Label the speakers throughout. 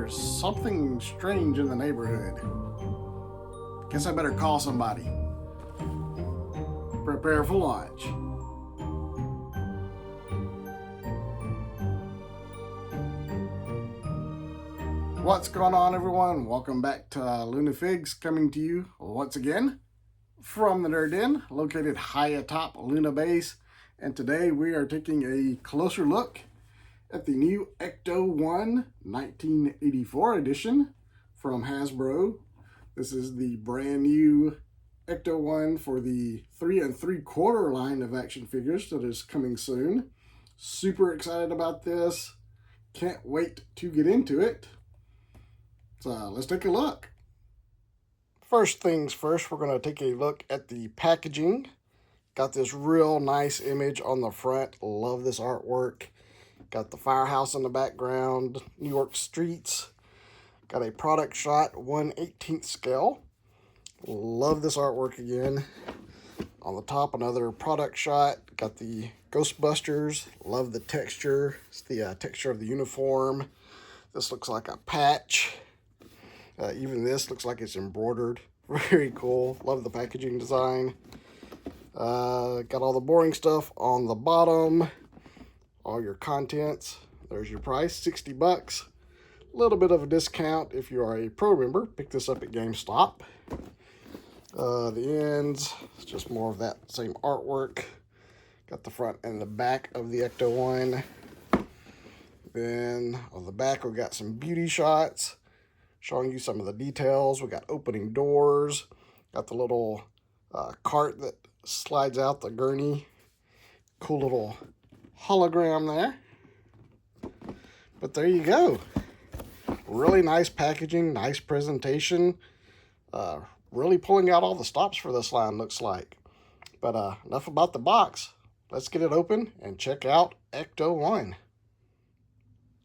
Speaker 1: There's something strange in the neighborhood. Guess I better call somebody. Prepare for lunch. What's going on, everyone? Welcome back to Lunafigs, coming to you once again from the Nerd Den, located high atop Luna Base. And today we are taking a closer look at the new ECTO-1 1984 edition from Hasbro. This is the brand new ECTO-1 for the 3 3/4 line of action figures that is coming soon. Super excited about this. Can't wait to get into it. So let's take a look. First things first, we're going to take a look at the packaging. Got this real nice image on the front. Love this artwork. Got the firehouse in the background, New York streets. Got a product shot, 1/18 scale. Love this artwork again. On the top, another product shot. Got the Ghostbusters. Love the texture. It's the texture of the uniform. This looks like a patch. Even this looks like it's embroidered. Very cool. Love the packaging design. Got all the boring stuff on the bottom. All your contents. There's your price, 60 bucks. A little bit of a discount if you are a pro member. Pick this up at GameStop. The ends, it's just more of that same artwork. Got the front and the back of the ECTO-1. Then on the back, we got some beauty shots showing you some of the details. We got opening doors. Got the little cart that slides out, the gurney. Cool little hologram there. But there you go. Really nice packaging, nice presentation. Really pulling out all the stops for this line, looks like. But enough about the box. Let's get it open and check out ECTO-1.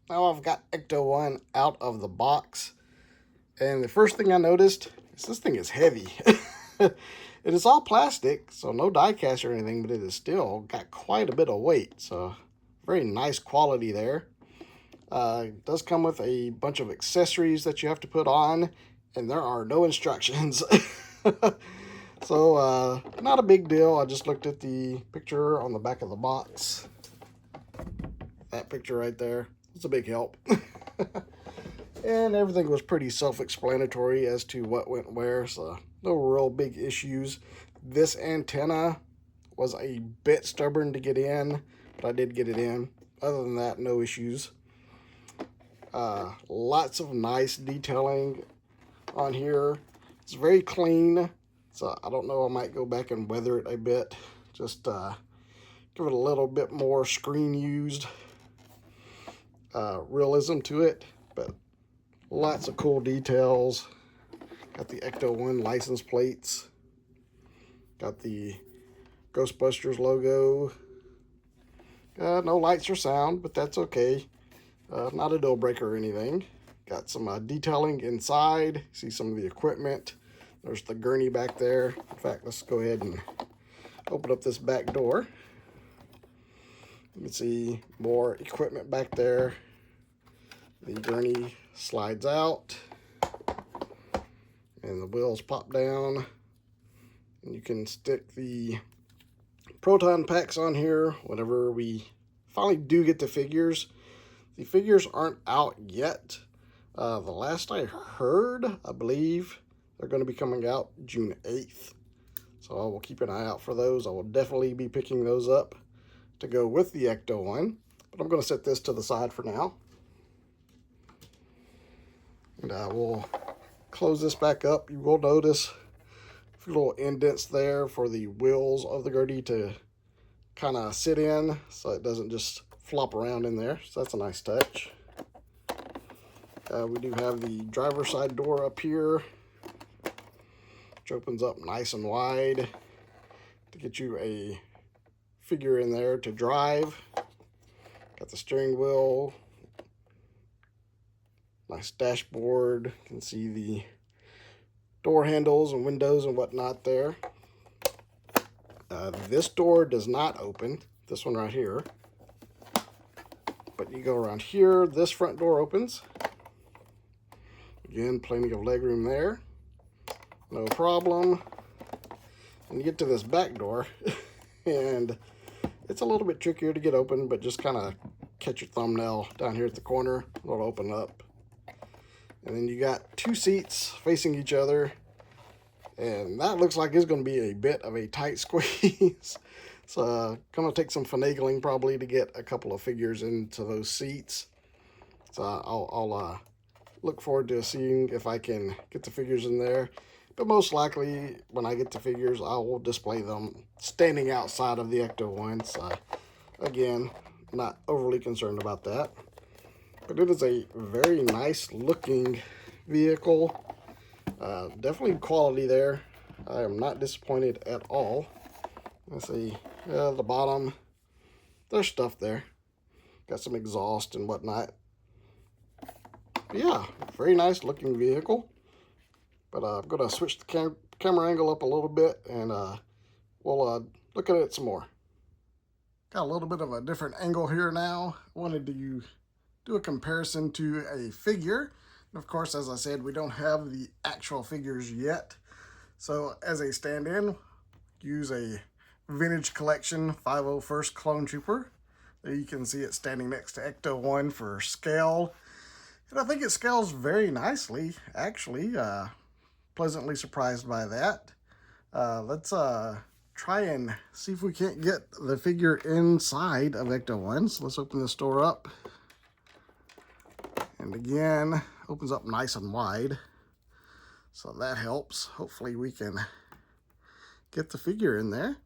Speaker 1: Now I've got ECTO-1 out of the box. And the first thing I noticed is this thing is heavy. It is all plastic, so no die cast or anything, but it is still got quite a bit of weight. So very nice quality there. It does come with a bunch of accessories that you have to put on, and there are no instructions. So not a big deal. I just looked at the picture on the back of the box. That picture right there. It's a big help. And everything was pretty self-explanatory as to what went where, so no real big issues. This antenna was a bit stubborn to get in, but I did get it in. Other than that, no issues. Lots of nice detailing on here. It's very clean, so I don't know, I might go back and weather it a bit. Just give it a little bit more screen used realism to it, but lots of cool details. Got the ECTO-1 license plates. Got the Ghostbusters logo. No lights or sound, but that's okay. Not a deal breaker or anything. Got some detailing inside. See some of the equipment. There's the gurney back there. In fact, let's go ahead and open up this back door. You can see more equipment back there. The gurney slides out. And the wheels pop down. And you can stick the proton packs on here whenever we finally do get the figures. The figures aren't out yet. The last I heard, I believe they're going to be coming out June 8th. So I will keep an eye out for those. I will definitely be picking those up to go with the ECTO-1. But I'm going to set this to the side for now. And I will close this back up. You will notice a few little indents there for the wheels of the gurney to kind of sit in, so it doesn't just flop around in there. So that's a nice touch. We do have the driver's side door up here, which opens up nice and wide to get you a figure in there to drive. Got the steering wheel. Nice dashboard. You can see the door handles and windows and whatnot there. This door does not open. This one right here. But you go around here. This front door opens. Again, plenty of leg room there. No problem. And you get to this back door, and it's a little bit trickier to get open, but just kind of catch your thumbnail down here at the corner. It'll open up. And then you got 2 seats facing each other. And that looks like it's going to be a bit of a tight squeeze. So going to take some finagling probably to get a couple of figures into those seats. So I'll look forward to seeing if I can get the figures in there. But most likely when I get the figures, I will display them standing outside of the ECTO-1. So again, not overly concerned about that. But it is a very nice looking vehicle. Definitely quality there. I am not disappointed at all. Let's see, the bottom, there's stuff there. Got some exhaust and whatnot. But yeah, very nice looking vehicle. But I'm going to switch the camera angle up a little bit, and we'll look at it some more. Got a little bit of a different angle here now. Wanted to do a comparison to a figure. Of course, as I said, we don't have the actual figures yet. So as a stand-in, use a Vintage Collection 501st Clone Trooper. There you can see it standing next to ECTO-1 for scale. And I think it scales very nicely, actually. Pleasantly surprised by that. Let's try and see if we can't get the figure inside of ECTO-1. So let's open this door up. And again, opens up nice and wide, so that helps. Hopefully we can get the figure in there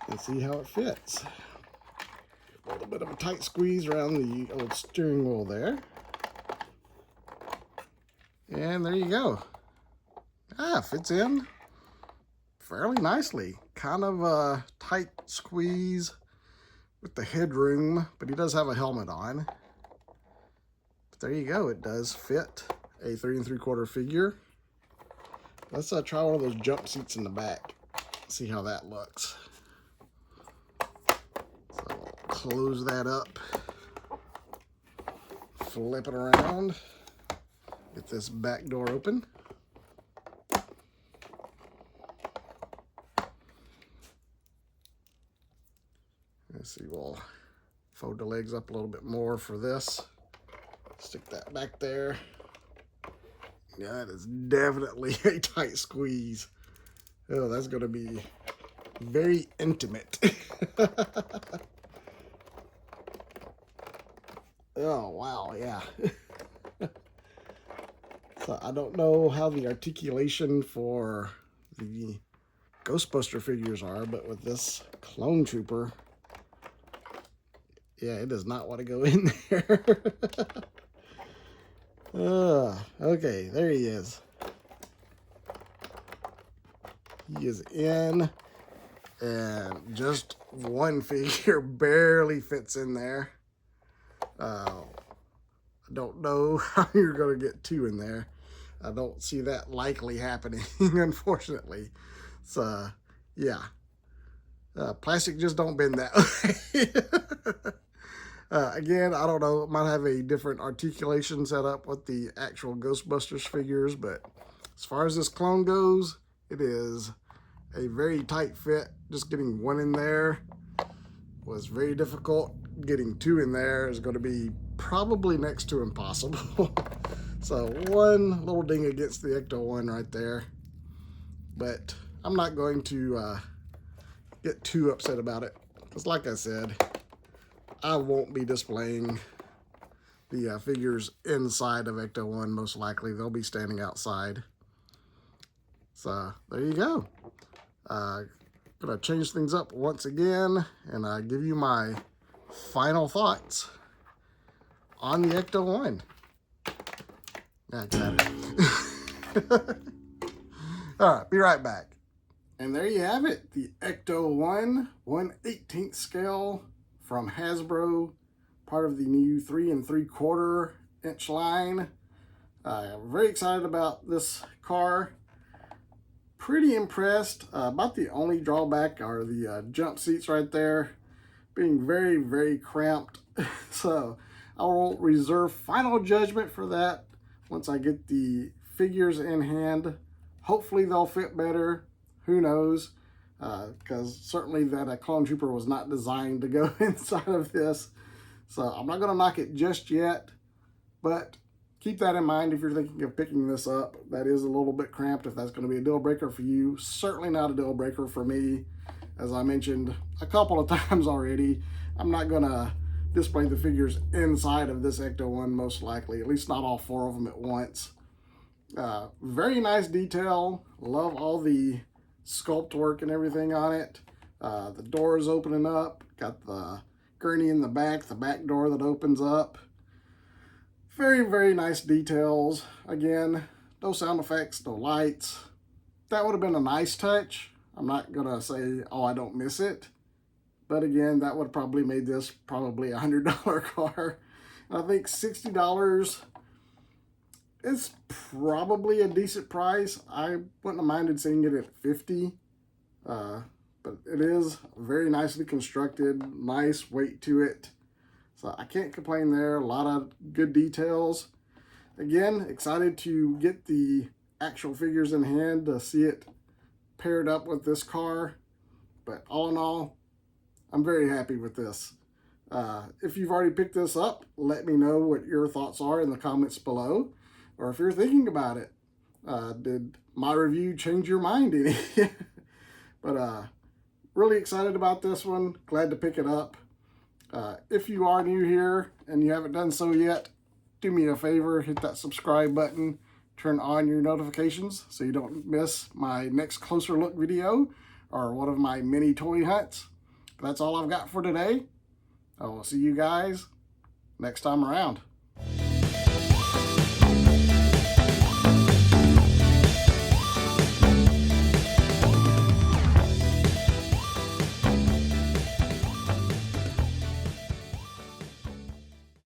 Speaker 1: and see how it fits. A little bit of a tight squeeze around the old steering wheel there. And there you go. Fits in fairly nicely. Kind of a tight squeeze with the headroom, but he does have a helmet on. There you go, it does fit a 3 3/4 figure. Let's try one of those jump seats in the back, see how that looks. So we'll close that up, flip it around, get this back door open. Let's see, we'll fold the legs up a little bit more for this. Stick that back there. Yeah, that is definitely a tight squeeze. Oh, that's going to be very intimate. Oh, wow, yeah. So I don't know how the articulation for the Ghostbuster figures are, but with this Clone Trooper, yeah, it does not want to go in there. Okay, there he is. He is in, and just one figure barely fits in there. I don't know how you're going to get 2 in there. I don't see that likely happening, unfortunately. So, yeah. Plastic just don't bend that way. Again, I don't know, it might have a different articulation set up with the actual Ghostbusters figures, but as far as this clone goes, it is a very tight fit. Just getting 1 in there was very difficult. Getting 2 in there is going to be probably next to impossible. So 1 little ding against the ECTO-1 right there. But I'm not going to get too upset about it, because like I said, I won't be displaying the figures inside of ECTO-1, most likely. They'll be standing outside. So, there you go. Gonna change things up once again, and give you my final thoughts on the ECTO-1. Yeah, got it. Alright, be right back. And there you have it, the ECTO-1 1/18 scale from Hasbro, part of the new 3 3/4 inch line. I'm very excited about this car. Pretty impressed. About the only drawback are the jump seats right there, being very, very cramped. So I will reserve final judgment for that once I get the figures in hand. Hopefully they'll fit better. Who knows? Because certainly that clone trooper was not designed to go inside of this. So I'm not going to knock it just yet, but keep that in mind if you're thinking of picking this up. That is a little bit cramped if that's going to be a deal breaker for you. Certainly not a deal breaker for me. As I mentioned a couple of times already, I'm not going to display the figures inside of this ECTO-1 most likely, at least not all 4 of them at once. Very nice detail. Love all the sculpt work and everything on it. The door is opening up. Got the gurney in the back door that opens up. Very, very nice details. Again, no sound effects, no lights. That would have been a nice touch. I'm not going to say, oh, I don't miss it. But again, that would have probably made this probably a $100 car. And I think $60 is probably a decent price. I wouldn't have minded seeing it at $50. But it is very nicely constructed, nice weight to it. So I can't complain there. A lot of good details. Again, excited to get the actual figures in hand to see it paired up with this car. But all in all, I'm very happy with this. If you've already picked this up, let me know what your thoughts are in the comments below. Or if you're thinking about it, did my review change your mind any? But really excited about this one. Glad to pick it up. If you are new here and you haven't done so yet, do me a favor, hit that subscribe button, turn on your notifications so you don't miss my next closer look video or one of my mini toy hunts. But that's all I've got for today. I will see you guys next time around.